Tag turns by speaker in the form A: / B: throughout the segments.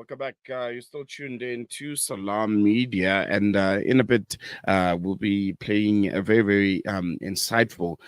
A: Welcome back. You're still tuned in to Salam Media, and in a bit, we'll be playing a very, very insightful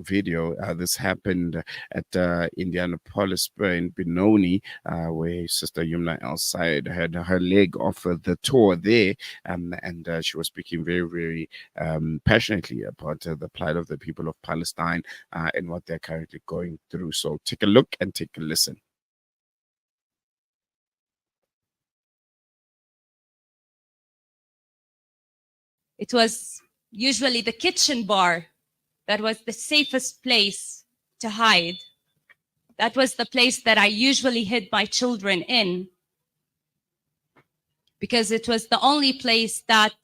A: video. This happened at Indianapolis in Benoni, where Sister Youmna El-Sayed had her leg off the tour there, and she was speaking very, very passionately about the plight of the people of Palestine and what they're currently going through. So take a look and take a listen.
B: It was usually the kitchen bar that was the safest place to hide. That was the place that I usually hid my children in, because it was the only place that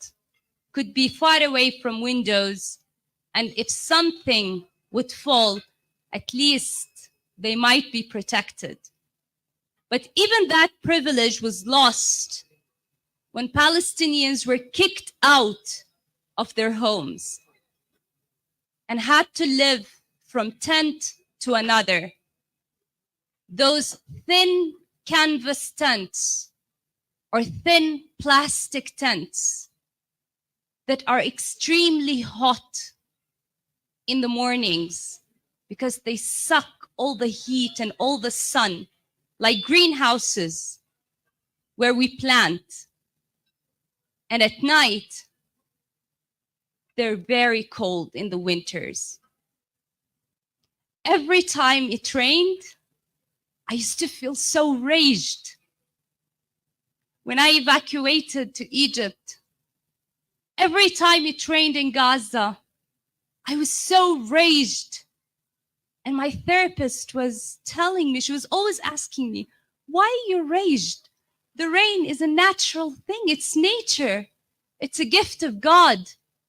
B: could be far away from windows, and if something would fall, at least they might be protected. But even that privilege was lost when Palestinians were kicked out of their homes and had to live from tent to another. Those thin canvas tents or thin plastic tents that are extremely hot in the mornings because they suck all the heat and all the sun, like greenhouses where we plant. And at night, they're very cold in the winters. Every time it rained, I used to feel so raged. When I evacuated to Egypt, every time it rained in Gaza, I was so raged. And my therapist was telling me, she was always asking me, why are you raged? The rain is a natural thing. It's nature. It's a gift of God.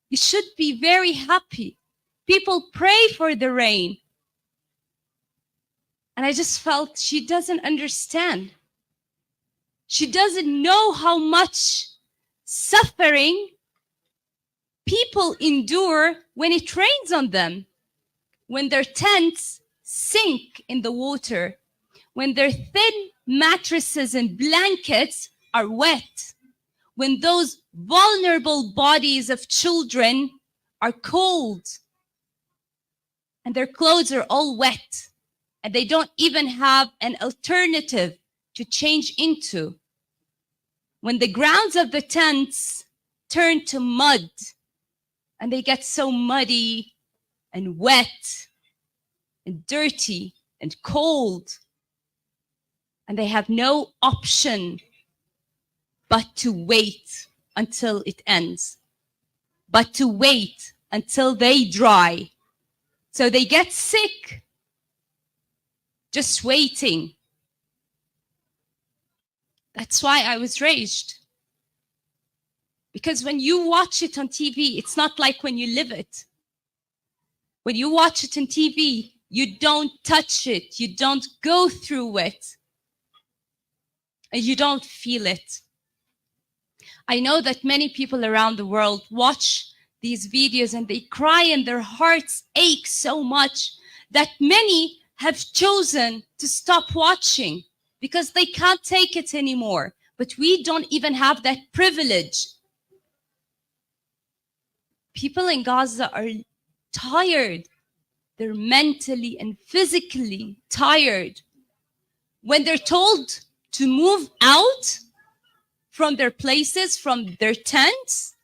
B: You should be very happy. People pray for the rain. And I just felt she doesn't understand. She doesn't know how much suffering people endure when it rains on them, when their tents sink in the water, when their thin mattresses and blankets are wet, when those vulnerable bodies of children are cold and their clothes are all wet and they don't even have an alternative to change into, when the grounds of the tents turn to mud and they get so muddy and wet and dirty and cold, and they have no option but to wait until it ends, but to wait until they dry. So they get sick just waiting. That's why I was raged. Because when you watch it on TV, it's not like when you live it. When you watch it on TV, you don't touch it, you don't go through it, and you don't feel it. I know that many people around the world watch these videos and they cry and their hearts ache so much that many have chosen to stop watching because they can't take it anymore. But we don't even have that privilege. People in Gaza are tired. They're mentally and physically tired. When they're told to move out from their places, from their tents,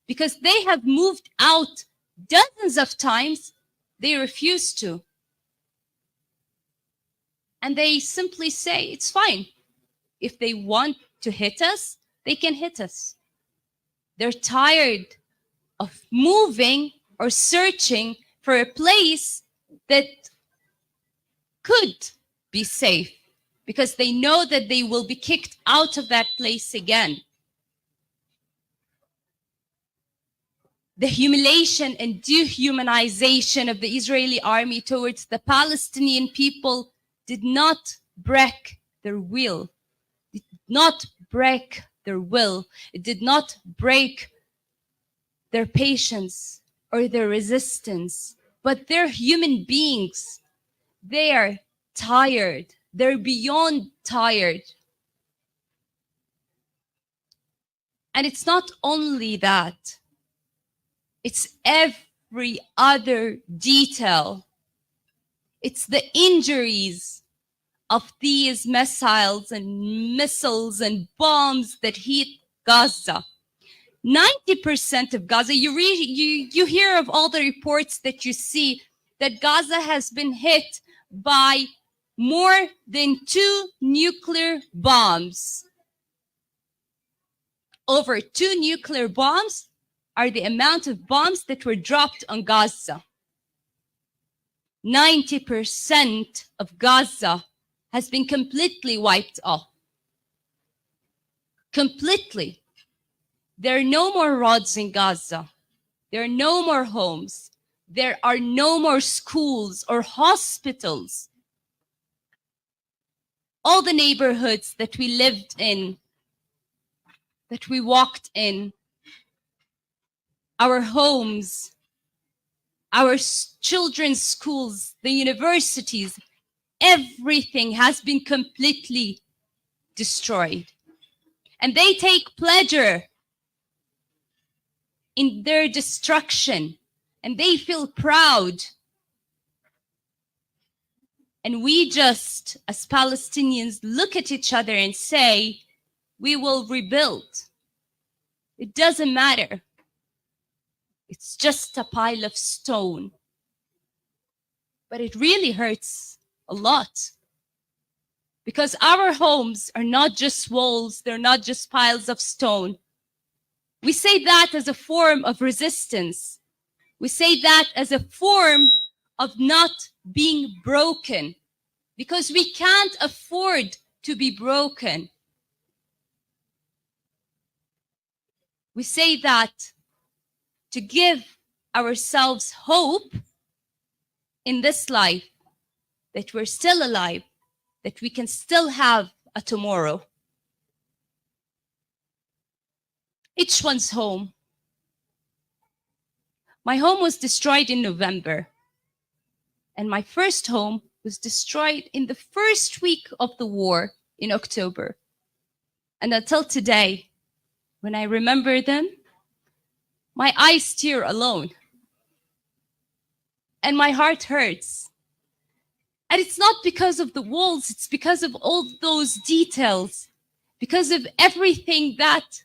B: because they have moved out dozens of times, they refuse to. And they simply say, it's fine. If they want to hit us, they can hit us. They're tired of moving or searching for a place that could be safe, because they know that they will be kicked out of that place again. The humiliation and dehumanization of the Israeli army towards the Palestinian people did not break their will. It did not break their will. It did not break their patience or their resistance, but they're human beings. They are tired. They're beyond tired. And it's not only that, it's every other detail. It's the injuries of these missiles and bombs that hit Gaza. 90% of Gaza, you hear of all the reports that you see that Gaza has been hit by more than 2 nuclear bombs. Over 2 nuclear bombs are the amount of bombs that were dropped on Gaza. 90% of Gaza has been completely wiped off. Completely. There are no more roads in Gaza. There are no more homes. There are no more schools or hospitals. All the neighborhoods that we lived in, that we walked in, our homes, our children's schools, the universities, everything has been completely destroyed. And they take pleasure in their destruction, and they feel proud. And we just, as Palestinians, look at each other and say, we will rebuild. It doesn't matter. It's just a pile of stone. But it really hurts a lot. Because our homes are not just walls, they're not just piles of stone. We say that as a form of resistance. We say that as a form of not being broken, because we can't afford to be broken. We say that to give ourselves hope in this life, that we're still alive, that we can still have a tomorrow. Each one's home. My home was destroyed in November, and my first home was destroyed in the first week of the war in October. And until today, when I remember them, my eyes tear alone, and my heart hurts. And it's not because of the walls, it's because of all those details, because of everything that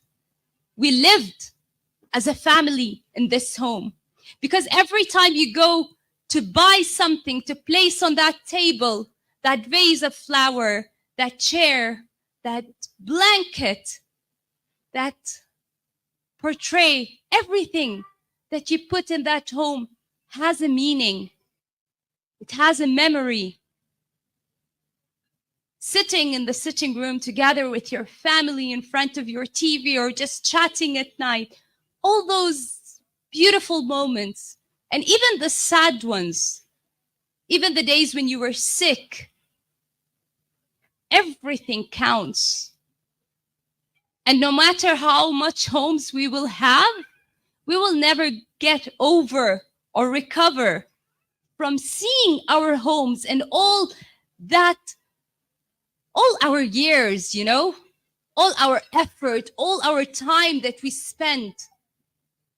B: we lived as a family in this home. Because every time you go to buy something to place on that table, that vase of flower, that chair, that blanket, that portrait, everything that you put in that home has a meaning. It has a memory. Sitting in the sitting room together with your family in front of your TV or just chatting at night, all those beautiful moments, and even the sad ones, even the days when you were sick, everything counts. And no matter how much homes we will have, we will never get over or recover from seeing our homes and all that, all our years, you know, all our effort, all our time that we spent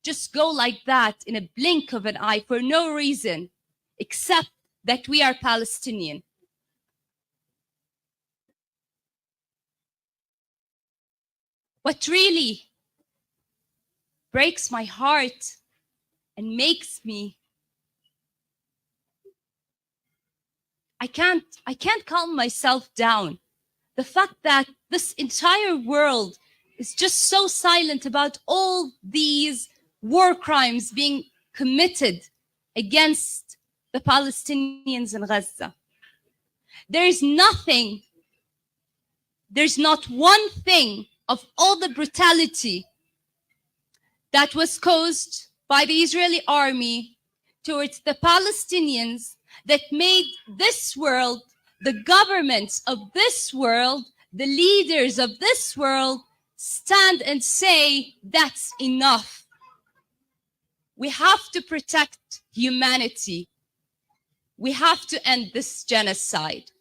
B: just go like that in a blink of an eye for no reason except that we are Palestinian. What really breaks my heart and makes me, I can't calm myself down. The fact that this entire world is just so silent about all these war crimes being committed against the Palestinians in Gaza. There's nothing, there's not one thing of all the brutality that was caused by the Israeli army towards the Palestinians that made this world, the governments of this world, the leaders of this world stand and say, that's enough. We have to protect humanity. We have to end this genocide.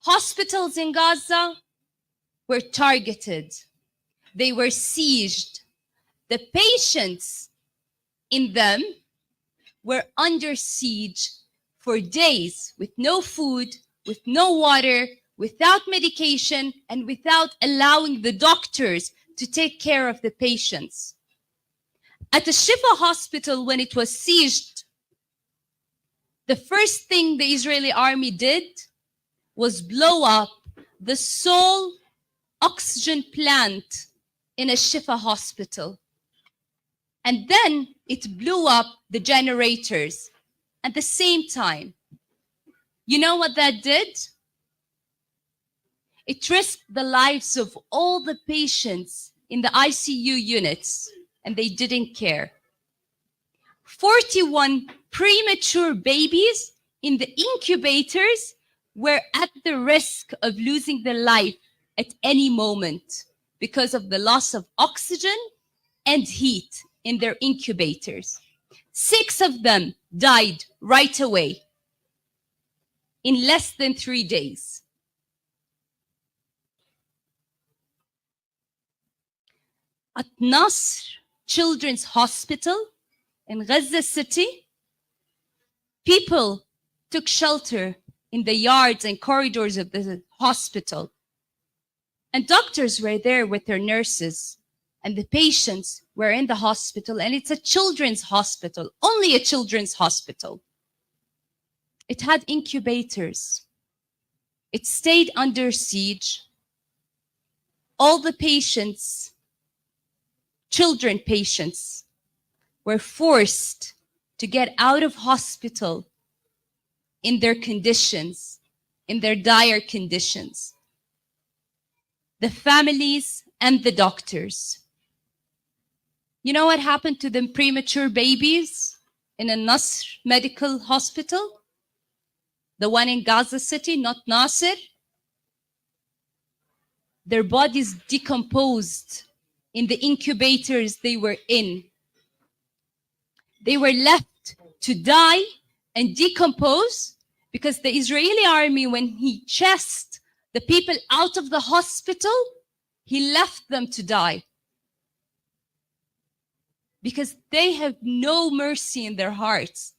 B: Hospitals in Gaza were targeted. They were sieged. The patients in them were under siege for days with no food, with no water, without medication, and without allowing the doctors to take care of the patients. At the Shifa hospital, when it was sieged, the first thing the Israeli army did was blow up the sole oxygen plant in a Shifa hospital. And then it blew up the generators at the same time. You know what that did? It risked the lives of all the patients in the ICU units, and they didn't care. 41 premature babies in the incubators were at the risk of losing their life at any moment because of the loss of oxygen and heat in their incubators. 6 of them died right away in less than 3 days. At Nasr Children's Hospital in Gaza City, people took shelter in the yards and corridors of the hospital. And doctors were there with their nurses, and the patients were in the hospital, and it's a children's hospital, only a children's hospital. It had incubators. It stayed under siege. All the patients, children patients, were forced to get out of hospital in their conditions, in their dire conditions. The families and the doctors. You know what happened to the premature babies in a Nasr medical hospital? The one in Gaza City, not Nasr? Their bodies decomposed in the incubators they were in. They were left to die and decompose because the Israeli army, when he chased the people out of the hospital, he left them to die. Because they have no mercy in their hearts.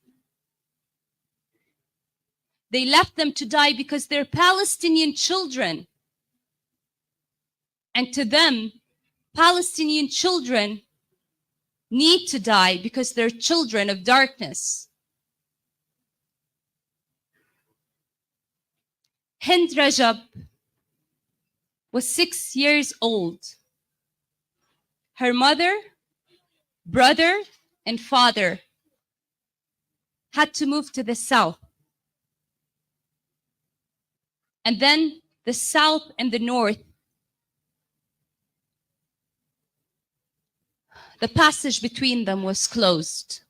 B: They left them to die because they're Palestinian children. And to them, Palestinian children need to die because they're children of darkness. Hind Rajab was 6 years old. Her mother, brother, and father had to move to the south. And then the south and the north, the passage between them was closed.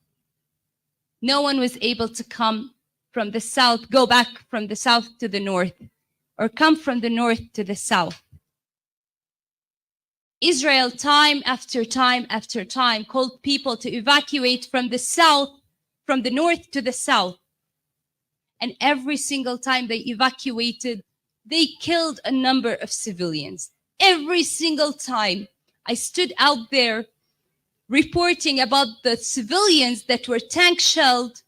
B: No one was able to come from the south, go back from the south to the north, or come from the north to the south. Israel, time after time after time, called people to evacuate from the south, from the north to the south. And every single time they evacuated, they killed a number of civilians. Every single time I stood out there reporting about the civilians that were tank shelled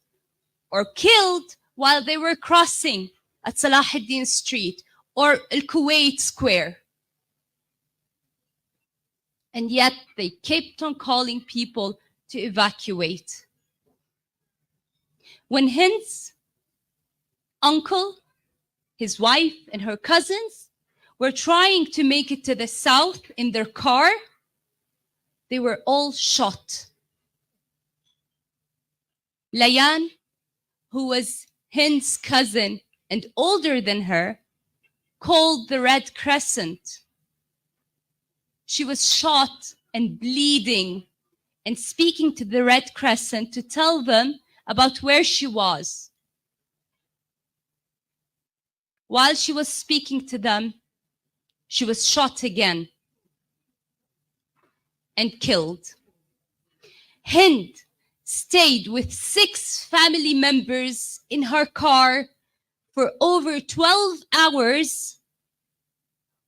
B: or killed while they were crossing at Salah ad-Din Street or Al-Kuwait Square. And yet they kept on calling people to evacuate. When Hind's uncle, his wife, and her cousins were trying to make it to the south in their car, they were all shot. Layan, who was Hind's cousin and older than her, called the Red Crescent. She was shot and bleeding and speaking to the Red Crescent to tell them about where she was. While she was speaking to them, she was shot again and killed. Hind stayed with 6 family members in her car for over 12 hours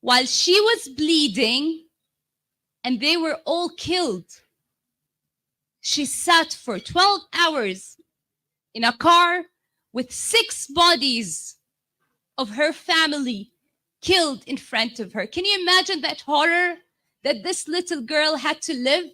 B: while she was bleeding and they were all killed. She sat for 12 hours in a car with 6 bodies of her family killed in front of her. Can you imagine that horror that this little girl had to live?